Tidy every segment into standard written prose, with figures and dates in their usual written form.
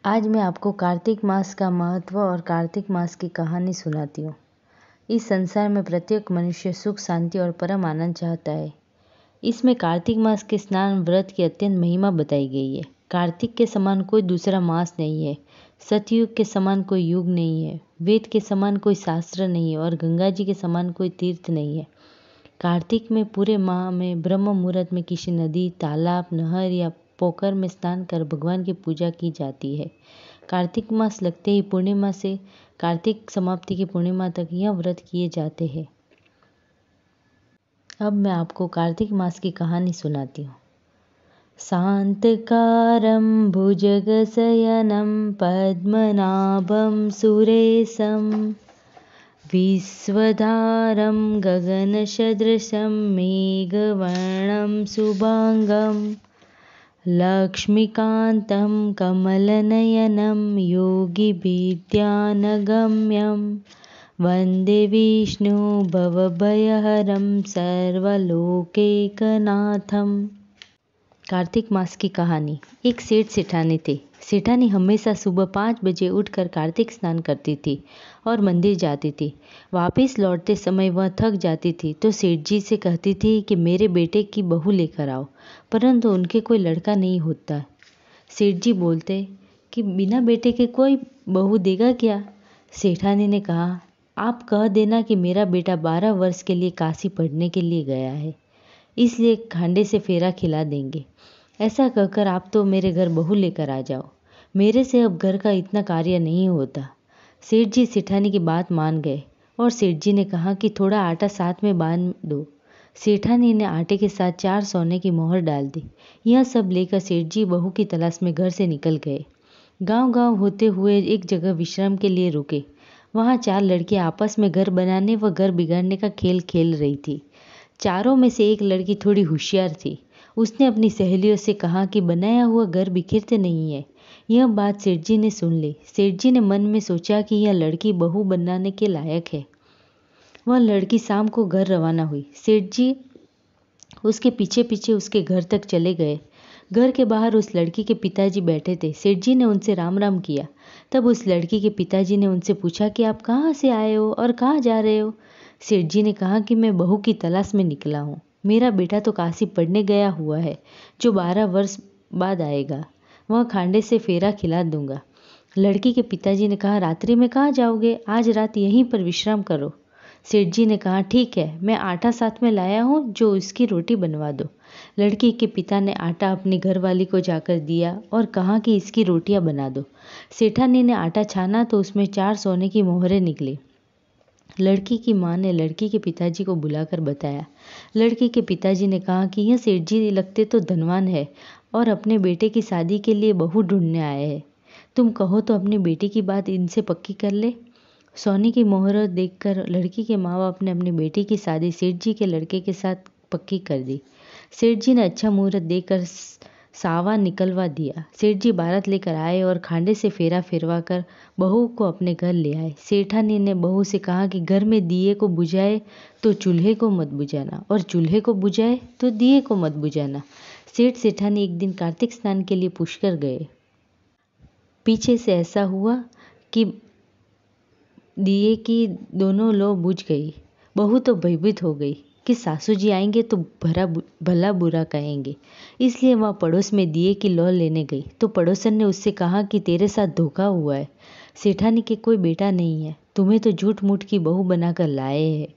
आज मैं आपको कार्तिक मास का महत्व और कार्तिक मास की कहानी सुनाती हूँ। इस संसार में प्रत्येक मनुष्य सुख, शांति और परम आनंद चाहता है। इसमें कार्तिक मास के स्नान व्रत की अत्यंत महिमा बताई गई है। कार्तिक के समान कोई दूसरा मास नहीं है। सतयुग के समान कोई युग नहीं है। वेद के समान कोई शास्त्र नहीं है और गंगा जी के समान कोई तीर्थ नहीं है। कार्तिक में पूरे माह में ब्रह्म मुहूर्त में किसी नदी, तालाब, नहर या पोखर में स्नान कर भगवान की पूजा की जाती है। कार्तिक मास लगते ही पूर्णिमा से कार्तिक समाप्ति की पूर्णिमा तक यह व्रत किए जाते हैं। अब मैं आपको कार्तिक मास की कहानी सुनाती हूँ। शांतकारं भुजगशयनं पद्मनाभं सुरेशं विश्वधारं गगनसदृशं मेघवर्णं शुभांगं लक्ष्मीकान्तं कमलनयनं योगिविद्यानगम्यं वन्दे विष्णु भवभयहरं सर्वलोकैकनाथम्। कार्तिक मास की कहानी। एक सेठ सेठानी थे। सेठानी हमेशा सुबह 5 बजे उठकर कार्तिक स्नान करती थी और मंदिर जाती थी। वापस लौटते समय वह थक जाती थी तो सेठ जी से कहती थी कि मेरे बेटे की बहू लेकर आओ, परंतु उनके कोई लड़का नहीं होता। सेठ जी बोलते कि बिना बेटे के कोई बहू देगा क्या? सेठानी ने कहा, आप कह देना कि मेरा बेटा 12 वर्ष के लिए काशी पढ़ने के लिए गया है, इसलिए खांडे से फेरा खिला देंगे। ऐसा कहकर आप तो मेरे घर बहू लेकर आ जाओ। मेरे से अब घर का इतना कार्य नहीं होता। सेठ जी सेठानी की बात मान गए और सेठ जी ने कहा कि थोड़ा आटा साथ में बांध दो। सेठानी ने आटे के साथ 4 सोने की मोहर डाल दी। यह सब लेकर सेठ जी बहू की तलाश में घर से निकल गए। गांव-गांव होते हुए एक जगह विश्राम के लिए रुके। वहाँ 4 लड़कियां आपस में घर बनाने व घर बिगाड़ने का खेल खेल रही थी। चारों में से एक लड़की थोड़ी होशियार थी। उसने अपनी सहेलियों से कहा कि बनाया हुआ घर बिखरते नहीं है। यह बात सेठ जी ने सुन ली। सेठ जी ने मन में सोचा कि यह लड़की बहू बनाने के लायक है। वह लड़की शाम को घर रवाना हुई। सेठ जी उसके पीछे पीछे उसके घर तक चले गए। घर के बाहर उस लड़की के पिताजी बैठे थे। सेठ जी ने उनसे राम राम किया। तब उस लड़की के पिताजी ने उनसे पूछा कि आप कहाँ से आए हो और कहाँ जा रहे हो? सेठ जी ने कहा कि मैं बहू की तलाश में निकला हूँ। मेरा बेटा तो काशी पढ़ने गया हुआ है, जो 12 वर्ष बाद आएगा। वह खांडे से फेरा खिला दूंगा। लड़की के पिताजी ने कहा, रात्रि में कहाँ जाओगे? आज रात यहीं पर विश्राम करो। सेठ जी ने कहा, ठीक है, मैं आटा साथ में लाया हूँ, जो इसकी रोटी बनवा दो। लड़की के पिता ने आटा अपनी घरवाली को जाकर दिया और कहा कि इसकी रोटियां बना दो। सेठानी ने आटा छाना तो उसमें 4 सोने की मोहरें निकली। लड़की की माँ ने लड़की के पिताजी को बुलाकर बताया। लड़की के पिताजी ने कहा कि यह सेठ जी लगते तो धनवान है और अपने बेटे की शादी के लिए बहू ढूंढने आए हैं। तुम कहो तो अपनी बेटी की बात इनसे पक्की कर ले। सोने की मोहर देखकर लड़की के माँ बाप ने अपनी बेटी की शादी सेठ जी के लड़के के साथ पक्की कर दी। सेठ जी ने अच्छा मुहूर्त देकर सावा निकलवा दिया। सेठ जी बारात लेकर आए और खांडे से फेरा फेरवा कर बहू को अपने घर ले आए। सेठानी ने बहू से कहा कि घर में दिए को बुझाए तो चूल्हे को मत बुझाना और चूल्हे को बुझाए तो दिए को मत बुझाना। सेठ सेठानी एक दिन कार्तिक स्नान के लिए पुष्कर गए। पीछे से ऐसा हुआ कि दिए की दोनों लौ बुझ गई। बहू तो भयभीत हो गई कि सासू जी आएंगे तो भला बुरा कहेंगे, इसलिए वह पड़ोस में दिए की लौ लेने गई तो पड़ोसन ने उससे कहा कि तेरे साथ धोखा हुआ है। सेठानी के कोई बेटा नहीं है, तुम्हें तो झूठ मूठ की बहू बनाकर लाए हैं।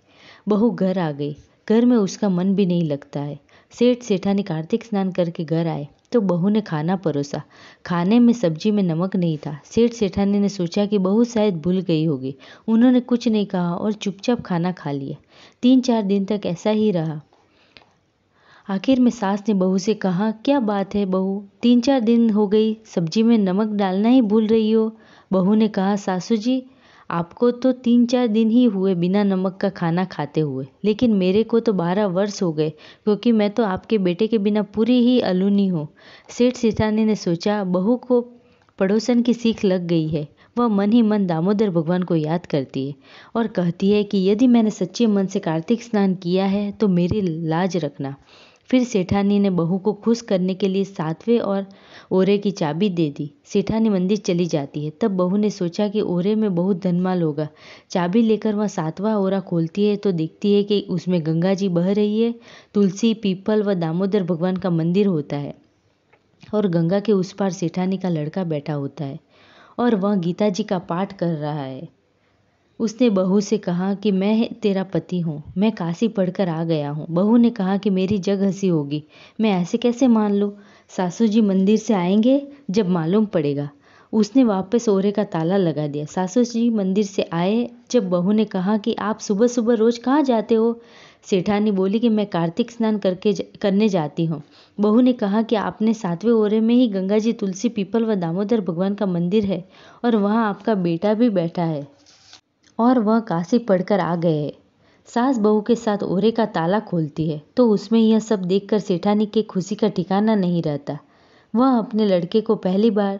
बहू घर आ गई। घर में उसका मन भी नहीं लगता है। सेठ सेठानी कार्तिक स्नान करके घर आए तो बहू ने खाना परोसा। खाने में सब्जी में नमक नहीं था। सेठ सेठानी ने सोचा कि बहू शायद भूल गई होगी। उन्होंने कुछ नहीं कहा और चुपचाप खाना खा लिया। 3-4 दिन तक ऐसा ही रहा। आखिर में सास ने बहू से कहा, क्या बात है बहू, 3-4 दिन हो गई सब्जी में नमक डालना ही भूल रही हो। बहू ने कहा, सासू जी, आपको तो 3-4 दिन ही हुए बिना नमक का खाना खाते हुए, लेकिन मेरे को तो 12 वर्ष हो गए, क्योंकि मैं तो आपके बेटे के बिना पूरी ही अलूनी हूँ। सेठ सेठानी ने सोचा, बहू को पड़ोसन की सीख लग गई है। वह मन ही मन दामोदर भगवान को याद करती है और कहती है कि यदि मैंने सच्चे मन से कार्तिक स्नान किया है तो मेरी लाज रखना। फिर सेठानी ने बहू को खुश करने के लिए 7वें और ओरे की चाबी दे दी। सेठानी मंदिर चली जाती है। तब बहू ने सोचा कि ओरे में बहुत धनमाल होगा। चाबी लेकर वह 7वां ओरा खोलती है तो देखती है कि उसमें गंगा जी बह रही है, तुलसी, पीपल व दामोदर भगवान का मंदिर होता है और गंगा के उस पार सेठानी का लड़का बैठा होता है और वह गीता जी का पाठ कर रहा है। उसने बहू से कहा कि मैं तेरा पति हूँ, मैं काशी पढ़कर आ गया हूँ। बहू ने कहा कि मेरी जग हंसी होगी, मैं ऐसे कैसे मान लूँ? सासू जी मंदिर से आएंगे जब मालूम पड़ेगा। उसने वापस ओरे का ताला लगा दिया। सासू जी मंदिर से आए जब बहू ने कहा कि आप सुबह सुबह रोज कहाँ जाते हो? सेठानी बोली कि मैं कार्तिक स्नान करने जाती हूँ। बहू ने कहा कि आपने 7वें ओरे में ही गंगा जी, तुलसी, पीपल व दामोदर भगवान का मंदिर है और वहाँ आपका बेटा भी बैठा है और वह काशी पढ़कर आ गए। सास बहू के साथ ओरे का ताला खोलती है तो उसमें यह सब देखकर सेठानी के खुशी का ठिकाना नहीं रहता। वह अपने लड़के को पहली बार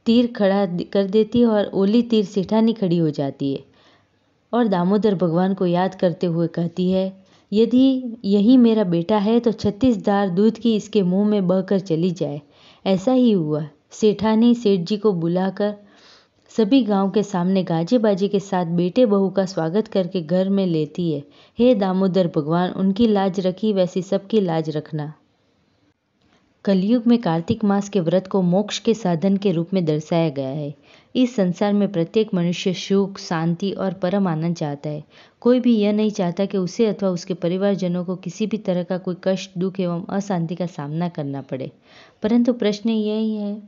तीर खड़ा कर देती है और ओली तीर सेठानी खड़ी हो जाती है और दामोदर भगवान को याद करते हुए कहती है, यदि यही मेरा बेटा है तो 36 धार दूध की इसके मुंह में बहकर चली जाए। ऐसा ही हुआ। सेठानी सेठ जी को बुलाकर सभी गांव के सामने गाजे बाजे के साथ बेटे बहू का स्वागत करके घर में लेती है। हे दामोदर भगवान, उनकी लाज रखी वैसी सबकी लाज रखना। कलयुग में कार्तिक मास के व्रत को मोक्ष के साधन के रूप में दर्शाया गया है। इस संसार में प्रत्येक मनुष्य सुख, शांति और परम आनंद चाहता है। कोई भी यह नहीं चाहता कि उसे अथवा उसके परिवारजनों को किसी भी तरह का कोई कष्ट, दुख एवं अशांति का सामना करना पड़े। परंतु प्रश्न यही है